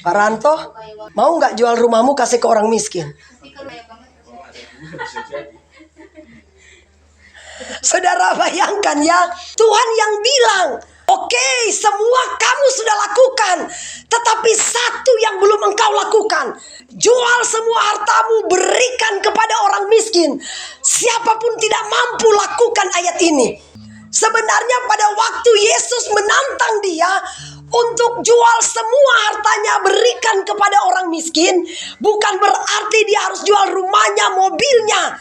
Pak Ranto, mau nggak jual rumahmu kasih ke orang miskin? Saudara bayangkan ya, Tuhan yang bilang, oke, semua kamu sudah lakukan, tetapi satu yang belum engkau lakukan. Jual semua hartamu, berikan kepada orang miskin. Siapapun tidak mampu lakukan ayat ini. Sebenarnya pada waktu Yesus menantang dia untuk jual semua hartanya, berikan kepada orang miskin, bukan berarti dia harus jual rumahnya, mobilnya.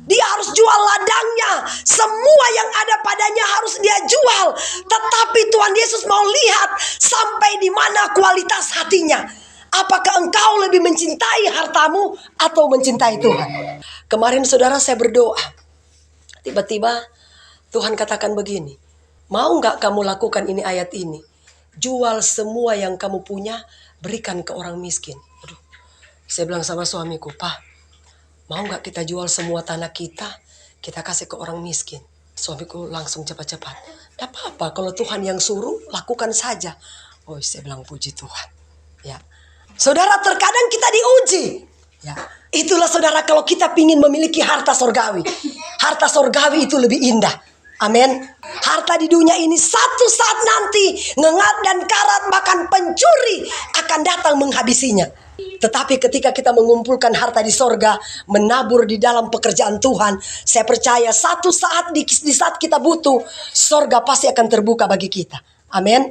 Dia harus jual ladangnya. Semua yang ada padanya harus dia jual. Tetapi Tuhan Yesus mau lihat sampai di mana kualitas hatinya. Apakah engkau lebih mencintai hartamu atau mencintai Tuhan? Kemarin saudara saya berdoa. Tiba-tiba Tuhan katakan begini. Mau gak kamu lakukan ini ayat ini? Jual semua yang kamu punya, berikan ke orang miskin. Aduh, saya bilang sama suamiku, Pak, mau gak kita jual semua tanah kita kasih ke orang miskin? Suamiku langsung cepat-cepat. Tidak apa-apa, kalau Tuhan yang suruh, lakukan saja. Oh, saya bilang puji Tuhan. Ya, saudara, terkadang kita diuji. Ya, itulah saudara kalau kita ingin memiliki harta sorgawi. Harta sorgawi itu lebih indah. Amin. Harta di dunia ini satu saat nanti ngengat dan karat, bahkan pencuri akan datang menghabisinya. Tetapi ketika kita mengumpulkan harta di sorga, menabur di dalam pekerjaan Tuhan, saya percaya satu saat di saat kita butuh, sorga pasti akan terbuka bagi kita. Amin.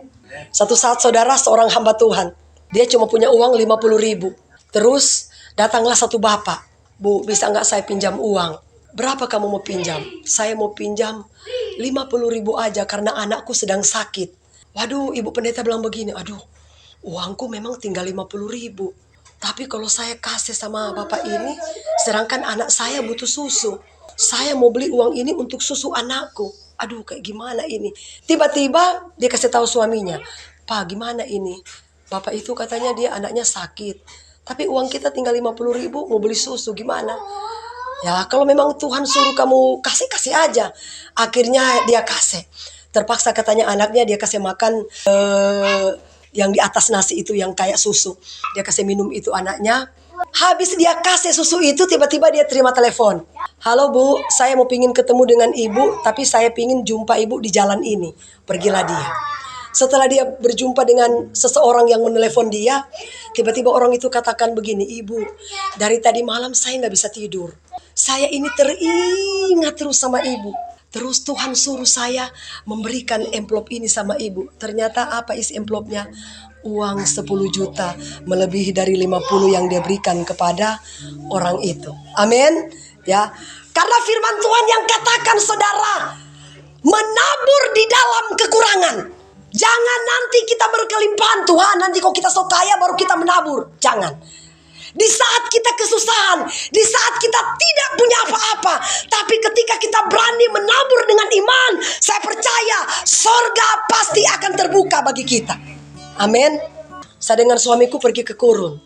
Satu saat saudara, seorang hamba Tuhan, dia cuma punya uang 50.000. Terus datanglah satu bapak, Bu, bisa nggak saya pinjam uang? Berapa kamu mau pinjam? Saya mau pinjam 50.000 aja karena anakku sedang sakit. Waduh, ibu pendeta bilang begini, aduh, uangku memang tinggal 50.000. Tapi kalau saya kasih sama bapak ini, sedangkan anak saya butuh susu. Saya mau beli uang ini untuk susu anakku. Aduh, kayak gimana ini? Tiba-tiba dia kasih tahu suaminya, Pak, gimana ini? Bapak itu katanya dia anaknya sakit. Tapi uang kita tinggal 50.000, mau beli susu, gimana? Ya, kalau memang Tuhan suruh kamu kasih aja. Akhirnya dia kasih. Terpaksa katanya anaknya dia kasih makan yang di atas nasi itu yang kayak susu. Dia kasih minum itu anaknya. Habis dia kasih susu itu, tiba-tiba dia terima telepon. Halo Bu, saya mau pingin ketemu dengan ibu, tapi saya pingin jumpa ibu di jalan ini. Pergilah dia. Setelah dia berjumpa dengan seseorang yang menelepon dia, tiba-tiba orang itu katakan begini, Ibu, dari tadi malam saya nggak bisa tidur. Saya ini teringat terus sama ibu. Terus Tuhan suruh saya memberikan amplop ini sama ibu. Ternyata apa isi amplopnya? Uang 10 juta, melebihi dari 50 yang dia berikan kepada orang itu. Amin. Ya, karena firman Tuhan yang katakan saudara, menabur di dalam kekurangan. Jangan nanti kita berkelimpahan, Tuhan nanti kok kita so kaya baru kita menabur. Jangan. Di saat kita kesusahan, di saat kita tidak punya apa-apa, tapi ketika kita berani menabur dengan iman, saya percaya sorga pasti akan terbuka bagi kita. Amin. Saya dengan suamiku pergi ke Kurun.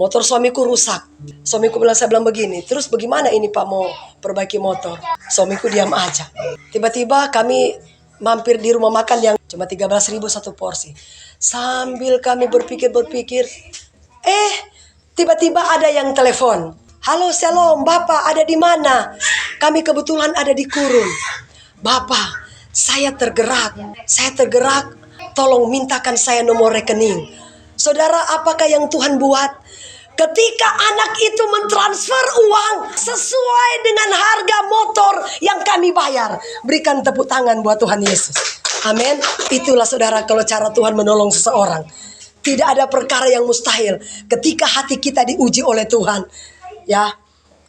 Motor suamiku rusak. Suamiku saya bilang begini, terus bagaimana ini Pak mau perbaiki motor? Suamiku diam aja. Tiba-tiba kami mampir di rumah makan yang cuma 13.000 satu porsi. Sambil kami berpikir, tiba-tiba ada yang telepon. Halo, shalom, Bapak ada di mana? Kami kebetulan ada di Kurun. Bapak, saya tergerak, tolong mintakan saya nomor rekening. Saudara, apakah yang Tuhan buat? Ketika anak itu mentransfer uang sesuai dengan harga motor yang kami bayar. Berikan tepuk tangan buat Tuhan Yesus. Amin. Itulah saudara kalau cara Tuhan menolong seseorang. Tidak ada perkara yang mustahil. Ketika hati kita diuji oleh Tuhan, ya,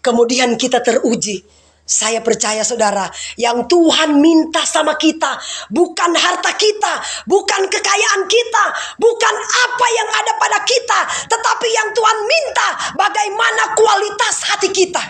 kemudian kita teruji. Saya percaya saudara, yang Tuhan minta sama kita bukan harta kita, bukan kekayaan kita, bukan apa yang ada pada kita, tetapi yang Tuhan minta bagaimana kualitas hati kita.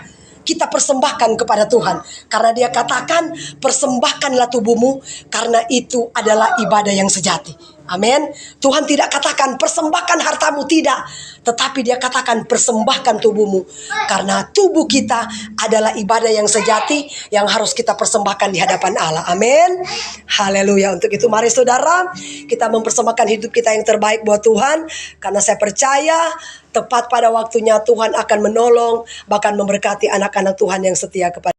Kita persembahkan kepada Tuhan. Karena dia katakan, persembahkanlah tubuhmu, karena itu adalah ibadah yang sejati. Amin. Tuhan tidak katakan persembahkan hartamu, tidak. Tetapi dia katakan persembahkan tubuhmu. Karena tubuh kita adalah ibadah yang sejati yang harus kita persembahkan di hadapan Allah. Amin. Haleluya. Untuk itu mari saudara, kita mempersembahkan hidup kita yang terbaik buat Tuhan. Karena saya percaya tepat pada waktunya Tuhan akan menolong, bahkan memberkati anak-anak Tuhan yang setia kepada